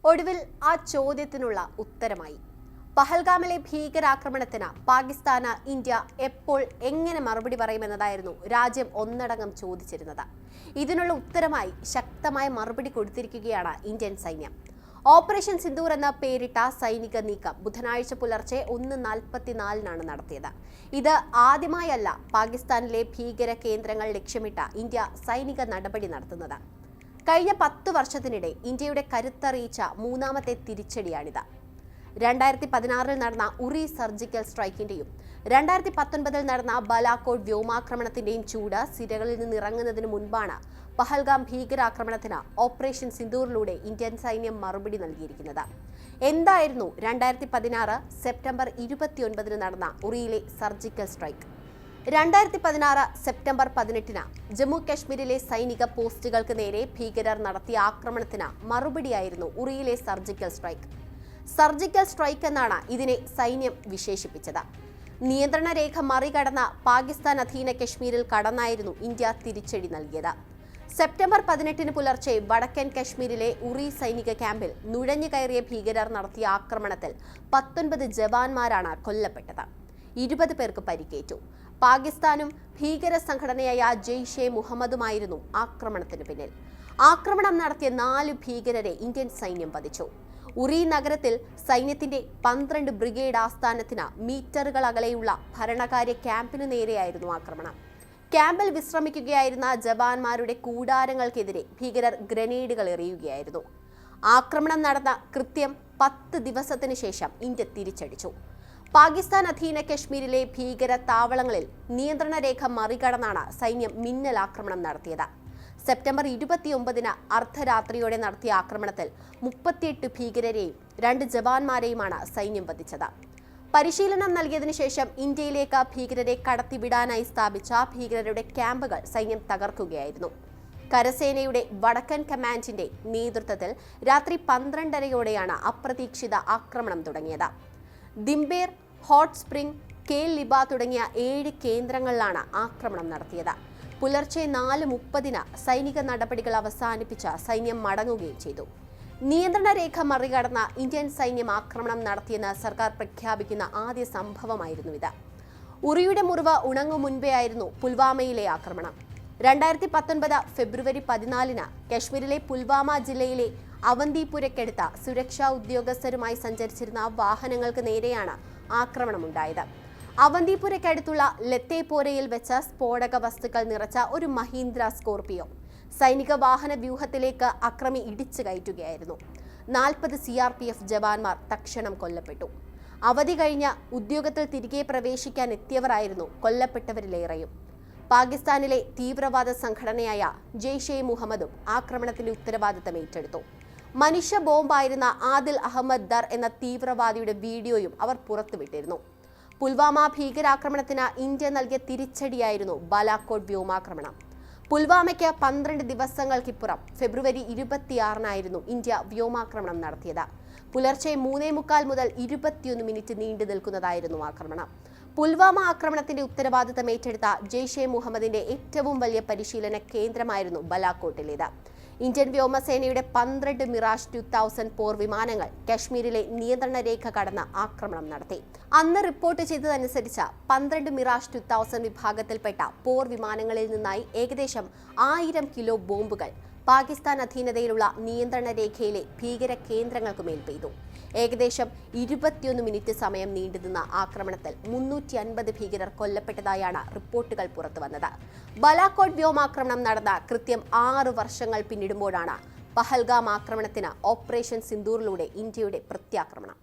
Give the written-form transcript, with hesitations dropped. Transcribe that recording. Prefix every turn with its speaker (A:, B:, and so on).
A: ഒടുവിൽ ആ ചോദ്യത്തിനുള്ള ഉത്തരമായി. പഹൽഗാമിലെ ഭീകരാക്രമണത്തിന് പാകിസ്ഥാന് ഇന്ത്യ എപ്പോൾ എങ്ങനെ മറുപടി പറയുമെന്നതായിരുന്നു രാജ്യം ഒന്നടങ്കം ചോദിച്ചിരുന്നത്. ഇതിനുള്ള ഉത്തരമായി ശക്തമായ മറുപടി കൊടുത്തിരിക്കുകയാണ് ഇന്ത്യൻ സൈന്യം. ഓപ്പറേഷൻ സിന്ദൂർ എന്ന പേരിട്ട സൈനിക നീക്കം ബുധനാഴ്ച പുലർച്ചെ 1:44 നടത്തിയത്. ഇത് ആദ്യമായല്ല പാകിസ്ഥാനിലെ ഭീകര കേന്ദ്രങ്ങൾ ലക്ഷ്യമിട്ട ഇന്ത്യ സൈനിക നടപടി നടത്തുന്നത്. കഴിഞ്ഞ 10 വർഷത്തിനിടെ ഇന്ത്യയുടെ കരുത്തറിയിച്ച മൂന്നാമത്തെ തിരിച്ചടിയാണിത്. 2016 നടന്ന ഉറി സർജിക്കൽ സ്ട്രൈക്കിന്റെയും 2019 നടന്ന ബാലാകോട്ട് വ്യോമാക്രമണത്തിന്റെയും ചൂട് സിരകളിൽ നിന്ന് ഇറങ്ങുന്നതിന് മുൻപാണ് പഹൽഗാം ഭീകരാക്രമണത്തിന് ഓപ്പറേഷൻ സിന്ദൂറിലൂടെ ഇന്ത്യൻ സൈന്യം മറുപടി നൽകിയിരിക്കുന്നത്. എന്തായിരുന്നു 2016 സെപ്റ്റംബർ 29 നടന്ന ഉറിയിലെ സർജിക്കൽ സ്ട്രൈക്ക്? 2016 സെപ്റ്റംബർ 18 ജമ്മു കശ്മീരിലെ സൈനിക പോസ്റ്റുകൾക്ക് നേരെ ഭീകരർ നടത്തിയ ആക്രമണത്തിന് മറുപടിയായിരുന്നു ഉറിയിലെ സർജിക്കൽ സ്ട്രൈക്ക്. സർജിക്കൽ സ്ട്രൈക്ക് എന്നാണ് ഇതിനെ സൈന്യം വിശേഷിപ്പിച്ചത്. നിയന്ത്രണ രേഖ മറികടന്ന പാകിസ്ഥാൻ അധീന കശ്മീരിൽ കടന്നായിരുന്നു ഇന്ത്യ തിരിച്ചടി നൽകിയത്. സെപ്റ്റംബർ 18 പുലർച്ചെ വടക്കൻ കശ്മീരിലെ ഉറി സൈനിക ക്യാമ്പിൽ നുഴഞ്ഞു കയറിയ ഭീകരർ നടത്തിയ ആക്രമണത്തിൽ 19 ജവാന്മാരാണ് കൊല്ലപ്പെട്ടത്. 20 പേർക്ക് പരിക്കേറ്റു. പാകിസ്ഥാനും ഭീകര സംഘടനയായ ജെയ്ഷെ മുഹമ്മദുമായിരുന്നു ആക്രമണത്തിന് പിന്നിൽ. ആക്രമണം നടത്തിയ 4 ഭീകരരെ ഇന്ത്യൻ സൈന്യം വധിച്ചു. ഉറി നഗരത്തിൽ സൈന്യത്തിന്റെ 12 ബ്രിഗേഡ് ആസ്ഥാനത്തിന് മീറ്ററുകൾ അകലെയുള്ള ഭരണകാര്യ ക്യാമ്പിനു നേരെയായിരുന്നു ആക്രമണം. ക്യാമ്പിൽ വിശ്രമിക്കുകയായിരുന്ന ജവാന്മാരുടെ കൂടാരങ്ങൾക്കെതിരെ ഭീകരർ ഗ്രനേഡുകൾ എറിയുകയായിരുന്നു. ആക്രമണം നടന്ന കൃത്യം 10 ദിവസത്തിന് ശേഷം ഇന്ത്യ തിരിച്ചടിച്ചു. പാകിസ്ഥാൻ അധീന കശ്മീരിലെ ഭീകര താവളങ്ങളിൽ നിയന്ത്രണ രേഖ മറികടന്നാണ് സൈന്യം മിന്നൽ ആക്രമണം നടത്തിയത്. സെപ്റ്റംബർ 29 അർദ്ധരാത്രിയോടെ നടത്തിയ ആക്രമണത്തിൽ 38 ഭീകരരെയും 2 ജവാന്മാരെയുമാണ് സൈന്യം വധിച്ചത്. പരിശീലനം നൽകിയതിനു ശേഷം ഇന്ത്യയിലേക്ക് ഭീകരരെ കടത്തിവിടാനായി സ്ഥാപിച്ച ഭീകരരുടെ ക്യാമ്പുകൾ സൈന്യം തകർക്കുകയായിരുന്നു. കരസേനയുടെ വടക്കൻ കമാൻഡിന്റെ നേതൃത്വത്തിൽ രാത്രി 12:30യോടെയാണ് അപ്രതീക്ഷിത ആക്രമണം തുടങ്ങിയത്. ദിംബേർ, ഹോട്ട് സ്പ്രിംഗ്, കേൽ ലിബ തുടങ്ങിയ 7 കേന്ദ്രങ്ങളിലാണ് ആക്രമണം നടത്തിയത്. പുലർച്ചെ 4:30 സൈനിക നടപടികൾ അവസാനിപ്പിച്ച സൈന്യം മടങ്ങുകയും ചെയ്തു. നിയന്ത്രണ രേഖ മറികടന്ന ഇന്ത്യൻ സൈന്യം ആക്രമണം നടത്തിയെന്ന് സർക്കാർ പ്രഖ്യാപിക്കുന്ന ആദ്യ സംഭവമായിരുന്നു ഇത്. ഉറിയുടെ മുറിവ് ഉണങ്ങും മുൻപേ ആയിരുന്നു പുൽവാമയിലെ ആക്രമണം. 2019 ഫെബ്രുവരി 14 കശ്മീരിലെ പുൽവാമ ജില്ലയിലെ അവന്തിപുരയ്ക്കടുത്ത സുരക്ഷാ ഉദ്യോഗസ്ഥരുമായി സഞ്ചരിച്ചിരുന്ന വാഹനങ്ങൾക്ക് നേരെയാണ് ആക്രമണമുണ്ടായത്. അവന്തിപുരയ്ക്കടുത്തുള്ള ലത്തേപോരയിൽ വെച്ച സ്ഫോടക വസ്തുക്കൾ നിറച്ച ഒരു മഹീന്ദ്ര സ്കോർപിയോ സൈനിക വാഹന വ്യൂഹത്തിലേക്ക് അക്രമി ഇടിച്ചു കയറ്റുകയായിരുന്നു. 40 CRPF ജവാന്മാർ തക്ഷണം കൊല്ലപ്പെട്ടു. അവധി കഴിഞ്ഞ ഉദ്യോഗത്തിൽ തിരികെ പ്രവേശിക്കാൻ എത്തിയവരായിരുന്നു കൊല്ലപ്പെട്ടവരിലേറെയും. പാകിസ്ഥാനിലെ തീവ്രവാദ സംഘടനയായ ജെയ്ഷെ മുഹമ്മദും ആക്രമണത്തിന്റെ ഉത്തരവാദിത്തം ഏറ്റെടുത്തു. മനുഷ്യ ബോംബായിരുന്ന ആദിൽ അഹമ്മദ് ദർ എന്ന തീവ്രവാദിയുടെ വീഡിയോയും അവർ പുറത്തുവിട്ടിരുന്നു. പുൽവാമ ഭീകരാക്രമണത്തിന് ഇന്ത്യ നൽകിയ തിരിച്ചടിയായിരുന്നു ബാലാകോട്ട് വ്യോമാക്രമണം. പുൽവാമയ്ക്ക് 12 ദിവസങ്ങൾക്കിപ്പുറം ഫെബ്രുവരി 26 ഇന്ത്യ വ്യോമാക്രമണം നടത്തിയത്. പുലർച്ചെ 3:45 മുതൽ 21 മിനിറ്റ് നീണ്ടു നിൽക്കുന്നതായിരുന്നു ആക്രമണം. പുൽവാമ ആക്രമണത്തിന്റെ ഉത്തരവാദിത്തം ഏറ്റെടുത്ത ജെയ്ഷെ മുഹമ്മദിന്റെ ഏറ്റവും വലിയ പരിശീലന കേന്ദ്രമായിരുന്നു ബാലാകോട്ടിലേത്. ഇന്ത്യൻ വ്യോമസേനയുടെ 12 മിറാഷ് 2000 പോർ വിമാനങ്ങൾ കശ്മീരിലെ നിയന്ത്രണ രേഖ കടന്ന് ആക്രമണം നടത്തി. അന്ന് റിപ്പോർട്ട് ചെയ്തതനുസരിച്ച് 12 മിറാഷ് 2000 വിഭാഗത്തിൽപ്പെട്ട പോർ വിമാനങ്ങളിൽ നിന്നായി ഏകദേശം 1000 കിലോ ബോംബുകൾ പാകിസ്ഥാൻ അധീനതയിലുള്ള നിയന്ത്രണ രേഖയിലെ ഭീകര കേന്ദ്രങ്ങൾക്ക് മേൽ പെയ്തു. ഏകദേശം 21 മിനിറ്റ് സമയം നീണ്ടുനിന്ന ആക്രമണത്തിൽ 350 ഭീകരർ കൊല്ലപ്പെട്ടതായാണ് റിപ്പോർട്ടുകൾ പുറത്തുവന്നത്. ബാലാകോട്ട് വ്യോമാക്രമണം നടന്ന കൃത്യം 6 വർഷങ്ങൾ പിന്നിടുമ്പോഴാണ് പഹൽഗാം ആക്രമണത്തിന് ഓപ്പറേഷൻ സിന്ദൂറിലൂടെ ഇന്ത്യയുടെ പ്രത്യാക്രമണം.